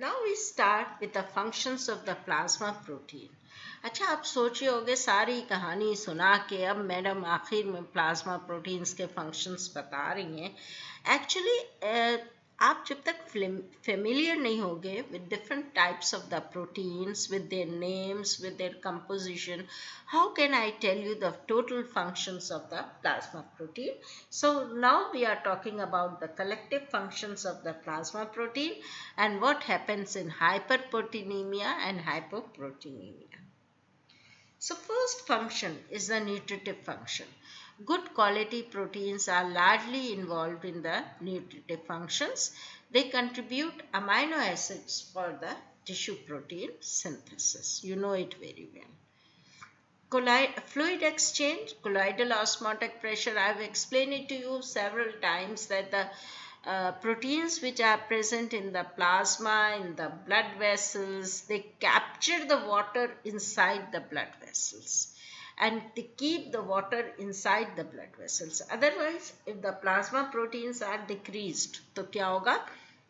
Now we start with the functions of the plasma protein. अच्छा, आप सोच रहे होगे सारी कहानी सुना के अब मैडम आखिर में प्लाज्मा प्रोटीन्स के फंक्शंस बता रही हैं. एक्चुअली आप जब तक फेमिलियर नहीं होगे with different types of the proteins, with their names, with their composition, how can I tell you the total functions of the plasma protein? So now we are talking about the collective functions of the plasma protein and what happens in hyperproteinemia and hypoproteinemia. So first function is the nutritive function. Good quality proteins are largely involved in the nutritive functions. They contribute amino acids for the tissue protein synthesis. You know it very well. Fluid exchange, colloidal osmotic pressure. I have explained it to you several times that the proteins which are present in the plasma, in the blood vessels, they capture the water inside the blood vessels and they keep the water inside the blood vessels. Otherwise, if the plasma proteins are decreased, तो क्या होगा?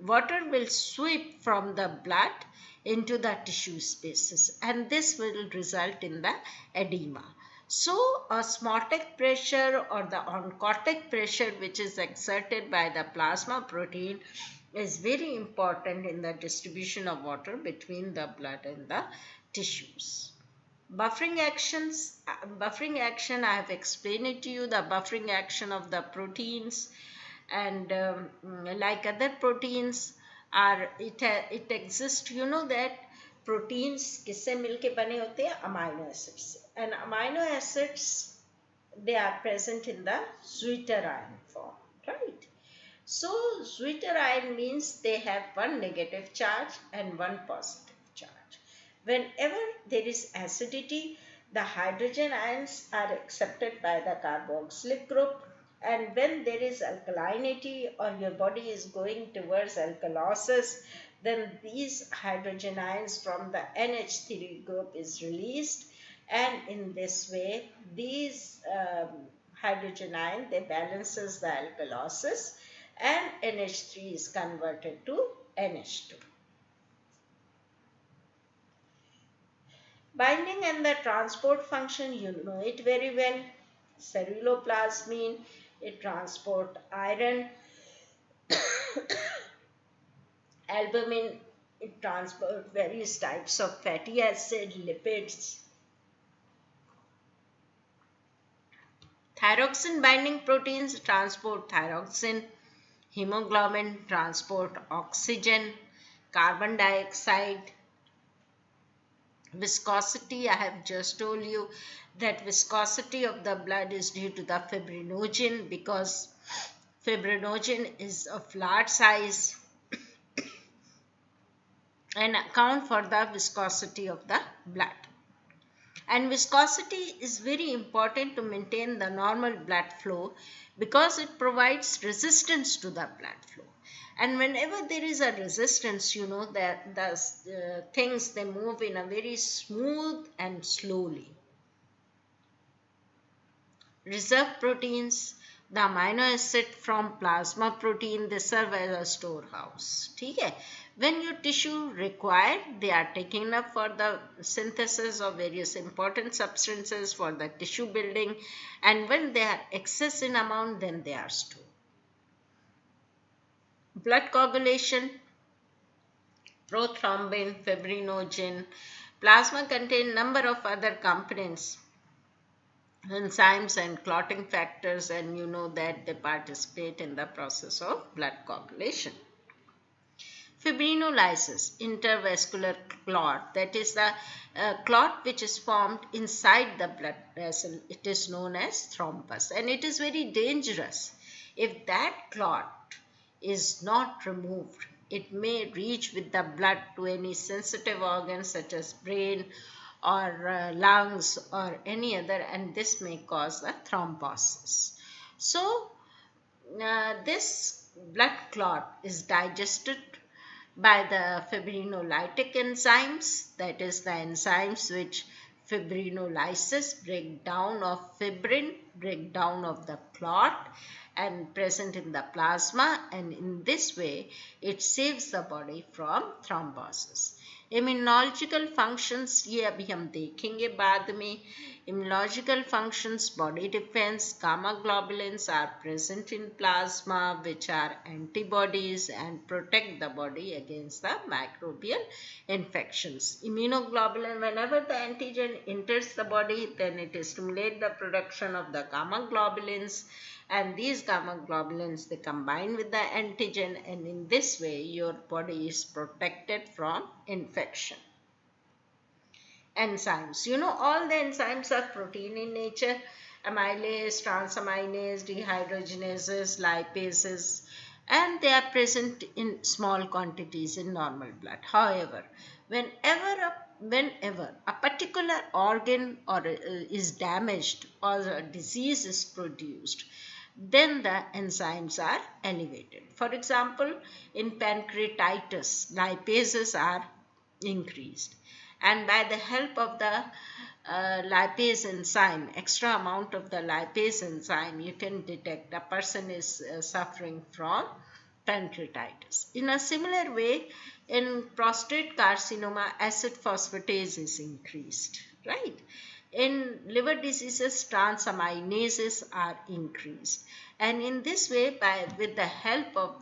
Water will sweep from the blood into the tissue spaces and this will result in the edema. So, osmotic pressure or the oncotic pressure which is exerted by the plasma protein is very important in the distribution of water between the blood and the tissues. Buffering action, I have explained it to you, the buffering action of the proteins and like other proteins it exists, you know that proteins किससे मिलके बने होते हैं? Amino acids से. And amino acids they are present in the zwitter ion form, right? So sweeter ion means they have one negative charge and one positive charge. Whenever there is acidity, the hydrogen ions are accepted by the carboxylic group, and when there is alkalinity or your body is going towards alkalosis, then these hydrogen ions from the NH3 group is released, and in this way these hydrogen ion, they balances the alkalosis and NH3 is converted to NH2. Binding and the transport function, you know it very well. Ceruloplasmin, it transport iron. Albumin, it transport various types of fatty acid, lipids. Thyroxine binding proteins transport thyroxine. Hemoglobin transport oxygen, carbon dioxide. Viscosity, I have just told you that viscosity of the blood is due to the fibrinogen because fibrinogen is of large size and account for the viscosity of the blood. And viscosity is very important to maintain the normal blood flow because it provides resistance to the blood flow. And whenever there is a resistance, you know that the things, they move in a very smooth and slowly. Reserve proteins, the amino acid from plasma protein, they serve as a storehouse. Okay? When your tissue required, they are taken up for the synthesis of various important substances for the tissue building, and when they are excess in amount, then they are stored. Blood coagulation, prothrombin, fibrinogen. Plasma contain number of other components, enzymes and clotting factors, and you know that they participate in the process of blood coagulation. Fibrinolysis, intervascular clot, that is the clot which is formed inside the blood vessel. It is known as thrombus and it is very dangerous. If that clot is not removed, it may reach with the blood to any sensitive organs such as brain or lungs or any other, and this may cause the thrombosis. So this blood clot is digested by the fibrinolytic enzymes, that is the enzymes which fibrinolysis, breakdown of fibrin, breakdown of the clot, and present in the plasma, and in this way it saves the body from thrombosis. Immunological functions ये अभी हम देखेंगे बाद में. Immunological functions, body defense, gamma globulins are present in plasma, which are antibodies and protect the body against the microbial infections. Immunoglobulin, whenever the antigen enters the body, then it stimulates the production of the gamma globulins, and these gamma globulins, they combine with the antigen, and in this way your body is protected from infection. Enzymes. You know, all the enzymes are protein in nature. Amylase, transaminase, dehydrogenases, lipases, and they are present in small quantities in normal blood. However, whenever a particular organ or is damaged or a disease is produced, then the enzymes are elevated. For example, in pancreatitis, lipases are increased, and by the help of the lipase enzyme, extra amount of the lipase enzyme, you can detect a person is suffering from pancreatitis. In a similar way, in prostate carcinoma, acid phosphatase is increased, right? In liver diseases, transaminases are increased, and in this way, with the help of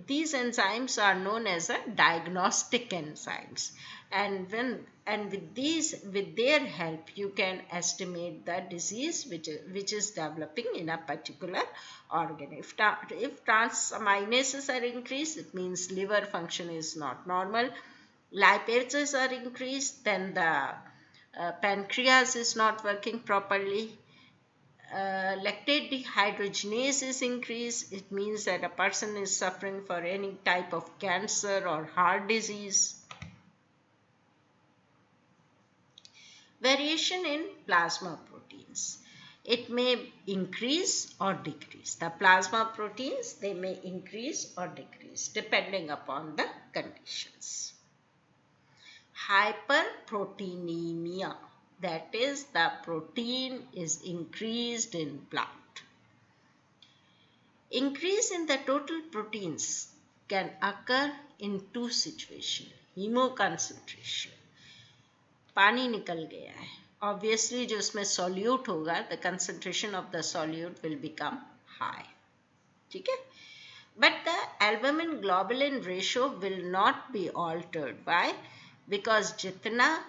these enzymes are known as a diagnostic enzymes, and with their help you can estimate the disease which is developing in a particular organ. If transaminases are increased, it means liver function is not normal. Lipases are increased, then the pancreas is not working properly. Lactate dehydrogenase is increased. It means that a person is suffering for any type of cancer or heart disease. Variation in plasma proteins. It may increase or decrease. The plasma proteins, they may increase or decrease depending upon the conditions. Hyperproteinemia, that is, the protein is increased in blood. Increase in the total proteins can occur in two situations. Hemoconcentration, पानी निकल गया है, obviously जो उसमें solute होगा, the concentration of the solute will become high, ठीक है? But the albumin globulin ratio will not be altered. Why? Because जितना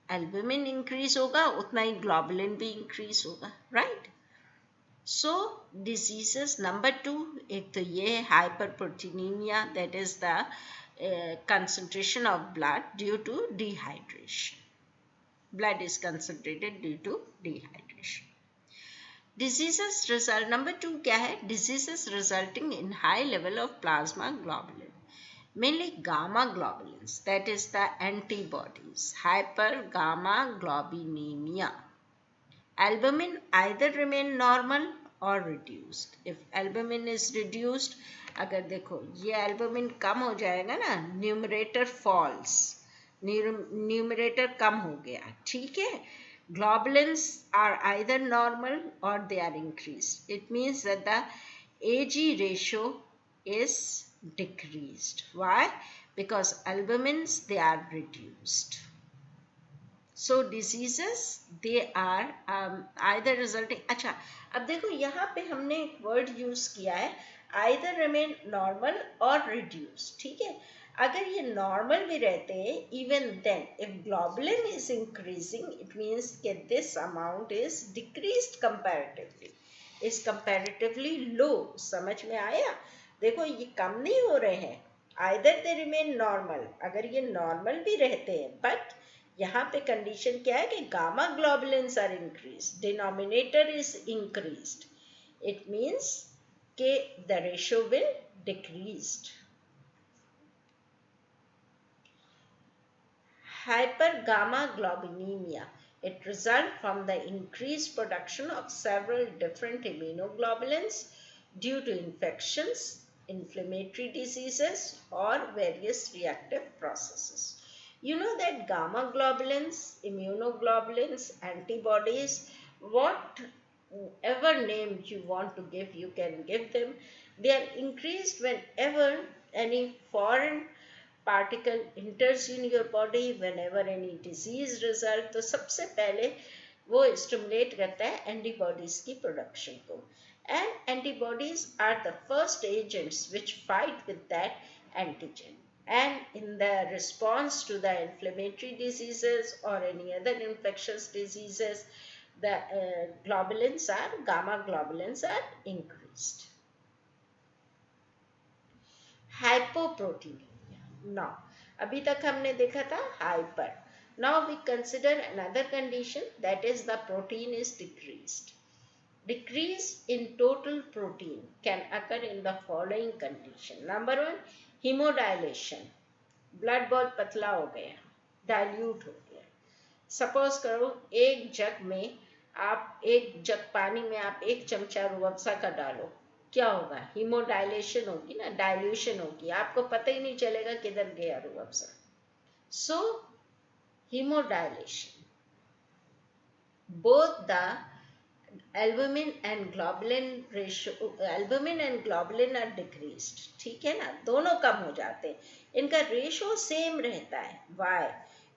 albumin increase होगा उतना ही globulin भी increase होगा, right? So diseases number 2, एक तो ये है hyperproteinemia, that is the concentration of blood due to dehydration. Blood is concentrated due to dehydration. Diseases result, number 2 क्या है? Diseases resulting in high level of plasma globulin, mainly gamma globulins, that is the antibodies. Hypergammaglobulaemia. Albumin either remain normal or reduced. If albumin is reduced, अगर देखो ये albumin कम हो जाएगा ना, numerator falls, numerator कम हो गया, ठीक है? Globulins are either normal or they are increased. It means that the AG ratio is decreased. Why? Because albumins, they are reduced. So diseases, they are either resulting. अच्छा, अब देखो यहाँ पे हमने एक word use किया है, either remain normal or reduced, ठीक है? अगर ये normal भी रहते हैं, even then, if globulin is increasing, it means that this amount is decreased comparatively, is comparatively low. समझ में आया? देखो ये कम नहीं हो रहे हैं, either they remain normal, अगर ये normal भी रहते हैं, but यहाँ पे condition क्या है कि gamma globulins are increased, denominator is increased. It means कि the ratio will decreased. Hypergammaglobulaemia. It results from the increased production of several different immunoglobulins due to infections, inflammatory diseases, or various reactive processes. You know that gamma globulins, immunoglobulins, antibodies, what whatever name you want to give, you can give them. They are increased whenever any foreign particle enters in your body, whenever any disease result, तो सबसे पहले वो stimulate करता है antibodies की production को. And antibodies are the first agents which fight with that antigen. And in the response to the inflammatory diseases or any other infectious diseases, the gamma globulins are increased. Hypoproteinemia. Now, अभी तक हमने देखा था hyper. Now we consider another condition, that is the protein is decreased. Decrease in total protein can occur in the following condition. Number one, hemodilation. Blood बहुत पतला हो गया, dilute हो गया. सपोज करो एक जग में आप एक जग पानी में आप 1 चमचा रूह अफ़ज़ा का डालो, क्या होगा? हीमोडाइलेशन होगी ना, डाइल्यूशन होगी, आपको पता ही नहीं चलेगा किधर गया रूह अफ़ज़ा. सो हीमोडाइलेशन, both the albumin and globulin are decreased. ठीक है ना, दोनों कम हो जाते हैं, इनका रेशो सेम रहता है. वाई?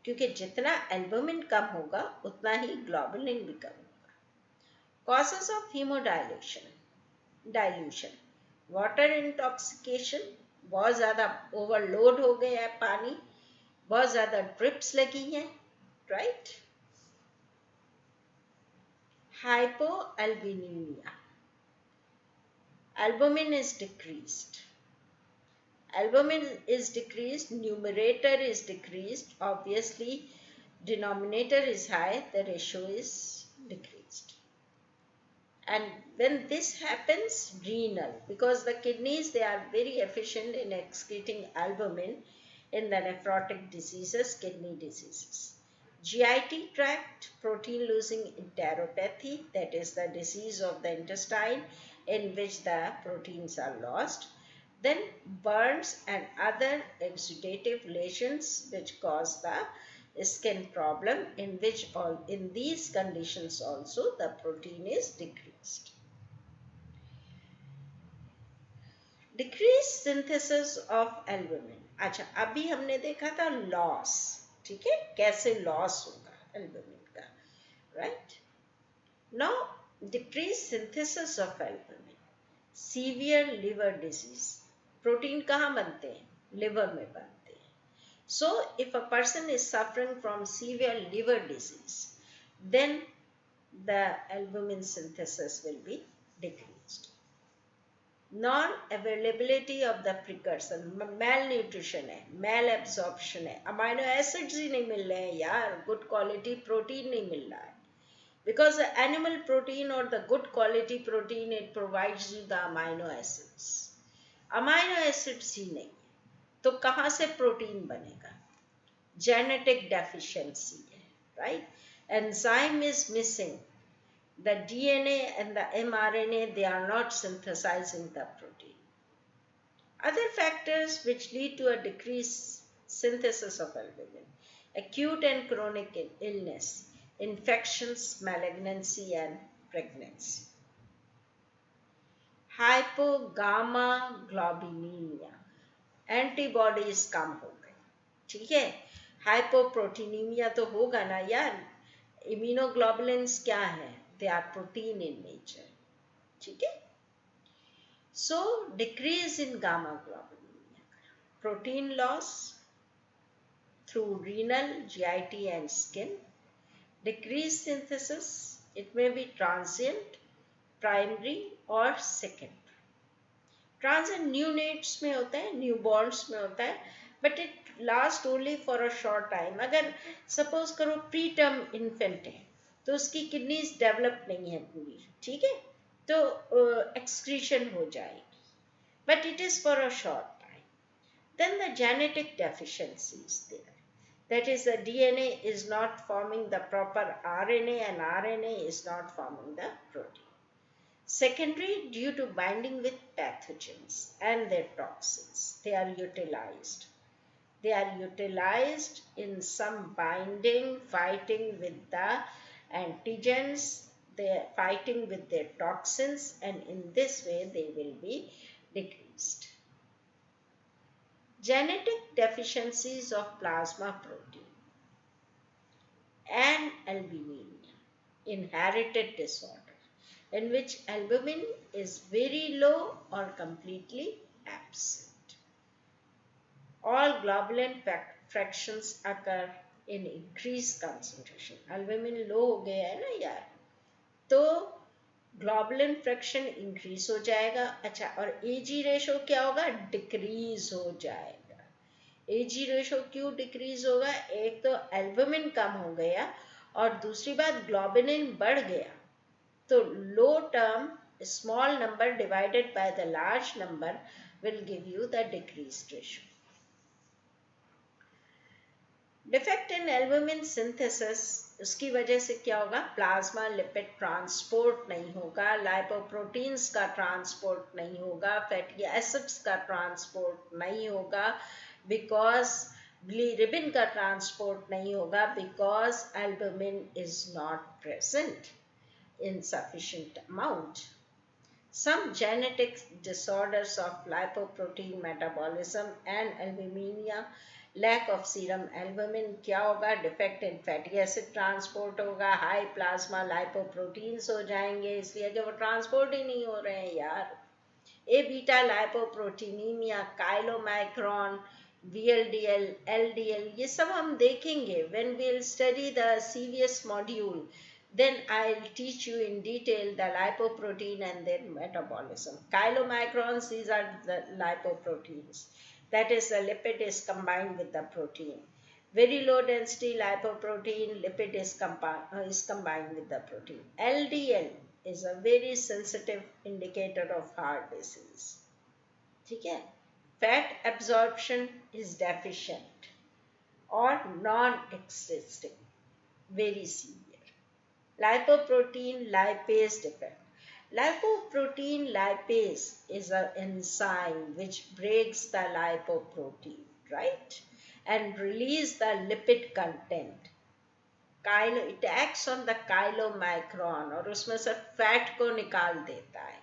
क्योंकि जितना एल्बुमिन कम होगा उतना ही ग्लोबुलिन भी कम होगा. Causes of haemodilution, dilution, water intoxication, बहुत ज़्यादा ओवरलोड हो गया है पानी, बहुत ज़्यादा ड्रिप्स लगी हैं, right. Hypoalbuminemia, albumin is decreased. Albumin is decreased, numerator is decreased, obviously denominator is high, the ratio is decreased. And when this happens, renal, because the kidneys, they are very efficient in excreting albumin in the nephrotic diseases, kidney diseases. GIT tract, protein losing enteropathy, that is the disease of the intestine in which the proteins are lost. Then burns and other exudative lesions which cause the skin problem, in which in these conditions also the protein is decreased. Decreased synthesis of albumin. अच्छा, अभी हमने देखा था loss, ठीक है, कैसे loss होगा albumin का, right. Now decreased synthesis of albumin, severe liver disease. Protein कहाँ बनते हैं? लिवर में बनते हैं. So if a person is suffering from severe liver disease, then the albumin synthesis will be decreased. Non-availability of the precursor, malnutrition है, malabsorption है, amino acids ही नहीं मिल रहे हैं यार, good quality protein नहीं मिल रहा है. Because the animal protein or the good quality protein, it provides you the amino acids. Amino acids ही नहीं है तो कहाँ से प्रोटीन बनेगा? जेनेटिक डेफिशिएंसी है, right. Enzyme is missing, the DNA and the mRNA, they are not synthesising the protein. Other factors which lead to a decrease synthesis of albumin: acute and chronic illness, infections, malignancy and pregnancy. Hypogammaglobulaemia, antibodies कम हो गई, ठीक है. Hypoproteinaemia तो होगा ना यार. Immunoglobulins क्या है? They are protein in nature, ठीक है. So decrease in gamma globulinaemia, protein loss through renal, GIT and skin. Decreased synthesis, it may be transient, primary और सेकेंडरी. ट्रांजिएंट न्यूनेट्स में होता है, न्यूबॉर्न्स में होता है, but it last only for a short time. अगर suppose करो pre term infant है तो उसकी किडनीज डेवलप नहीं है पूरी, ठीक है, तो एक्सक्रीशन हो जाएगी, but it is for a short time. Then the genetic deficiencies there, that is the DNA is not forming the proper RNA and RNA is not forming the protein. Secondary, due to binding with pathogens and their toxins, they are utilized. They are utilized in some binding, fighting with the antigens they are fighting with their toxins, and in this way they will be decreased. Genetic deficiencies of plasma protein and albuminemia, inherited disorder in which albumin is very low or completely absent. All globulin fractions occur in increased concentration. Albumin low हो गया है ना यार, तो globulin fraction increase हो जाएगा. अच्छा, और एजी रेशो क्या होगा? डिक्रीज हो जाएगा. एजी रेशो क्यों डिक्रीज होगा? एक तो एल्बुमिन कम हो गया और दूसरी बात ग्लोबुलिन बढ़ गया. तो लो term small number divided by the large number will give you the decreased ratio. Defect in albumin synthesis, उसकी वजह से क्या होगा? प्लाज्मा लिपिड ट्रांसपोर्ट नहीं होगा, लाइपोप्रोटीन्स का ट्रांसपोर्ट नहीं होगा, फैटी एसिड्स का ट्रांसपोर्ट नहीं होगा, बिकॉज बिलिरुबिन का ट्रांसपोर्ट नहीं होगा, because albumin is not present in sufficient amount. Some genetic disorders of lipoprotein metabolism and albuminemia, lack of serum albumin, क्या होगा? Defect in fatty acid transport होगा, high plasma lipoproteins हो जाएंगे, इसलिए कि वो ट्रांसपोर्ट ही नहीं हो रहे हैं यार. A beta lipoproteinemia, chylomicron, VLDL, LDL, ये सब हम देखेंगे when we'll study the CVS module. Then I'll teach you in detail the lipoprotein and their metabolism. Chylomicrons, these are the lipoproteins. That is, the lipid is combined with the protein. Very low density lipoprotein, lipid is combined with the protein. LDL is a very sensitive indicator of heart disease. Okay? Fat absorption is deficient or non-existing, very severe. Lipoprotein lipase defect. Lipoprotein lipase is an enzyme which breaks the lipoprotein, right? And release the lipid content. It acts on the chylomicron और उसमें से fat को निकाल देता है.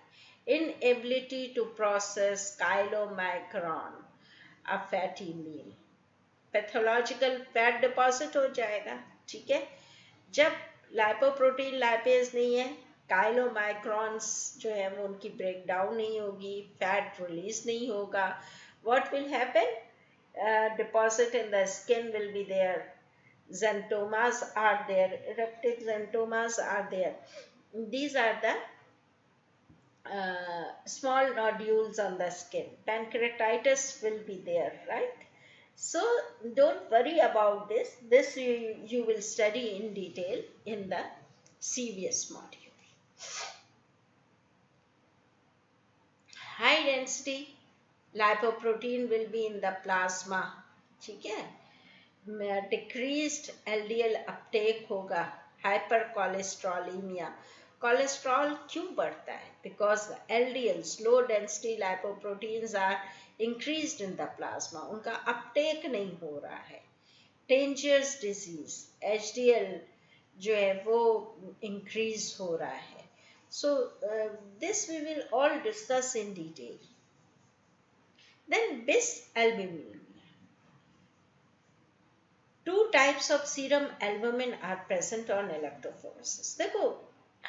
Inability to process chylomicron, a fatty meal. Pathological fat deposit हो जाएगा, ठीक है? जब लाइपोप्रोटीन लाइपेज नहीं है, काइलोमाइक्रॉन्स जो है वो उनकी ब्रेक डाउन नहीं होगी, फैट रिलीज नहीं होगा, what will happen? Deposit in the skin will be there, xanthomas are there, eruptive xanthomas are there. These are the small nodules on the skin. Pancreatitis will be there, right? So don't worry about this. This you will study in detail in the CVS module. High density lipoprotein will be in the plasma, ठीक है? Decreased LDL uptake होगा, hypercholesterolemia. Cholesterol क्यों बढ़ता है? Because the LDLs, low density lipoproteins, are increased in the plasma. उनका Uptake नहीं हो रहा है. Dangerous disease, HDL जो है वो increase हो रहा है. So this we will all discuss in detail. Then Bisalbuminemia. Two types of serum albumin are present on electrophoresis. देखो,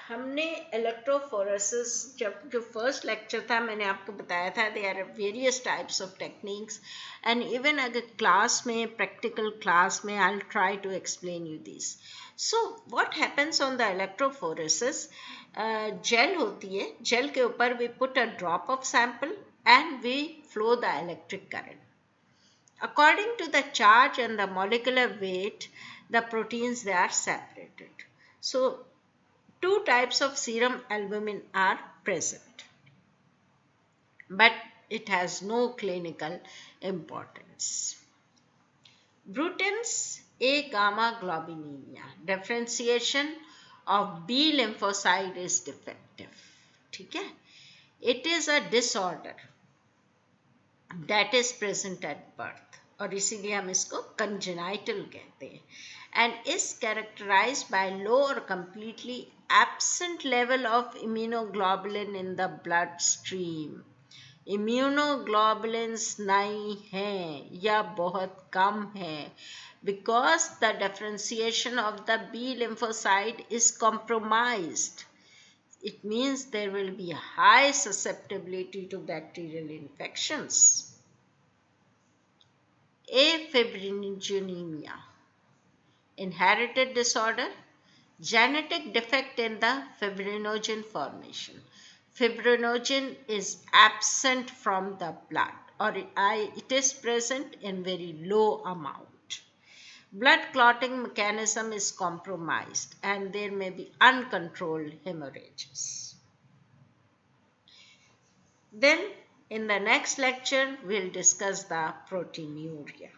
हमने electrophoresis जब जो first lecture था मैंने आपको बताया था, there are various types of techniques, and even अगर class में practical class में I'll try to explain you these. So what happens on the electrophoresis? Gel होती है, gel के ऊपर we put a drop of sample and we flow the electric current. According to the charge and the molecular weight, the proteins, they are separated. So two types of serum albumin are present, but it has no clinical importance. Bruton's agammaglobuliaemia, differentiation of B lymphocyte is defective. ठीक है? It is a disorder that is present at birth, और इसीलिए हम इसको congenital कहते हैं, and is characterized by low or completely absent level of immunoglobulin in the bloodstream. Immunoglobulins नहीं हैं या बहुत कम हैं because the differentiation of the B lymphocyte is compromised. It means there will be high susceptibility to bacterial infections. Afibrinogenaemia, inherited disorder, genetic defect in the fibrinogen formation. Fibrinogen is absent from the blood, or it is present in very low amount. Blood clotting mechanism is compromised and there may be uncontrolled hemorrhages. Then in the next lecture, we'll discuss the proteinuria.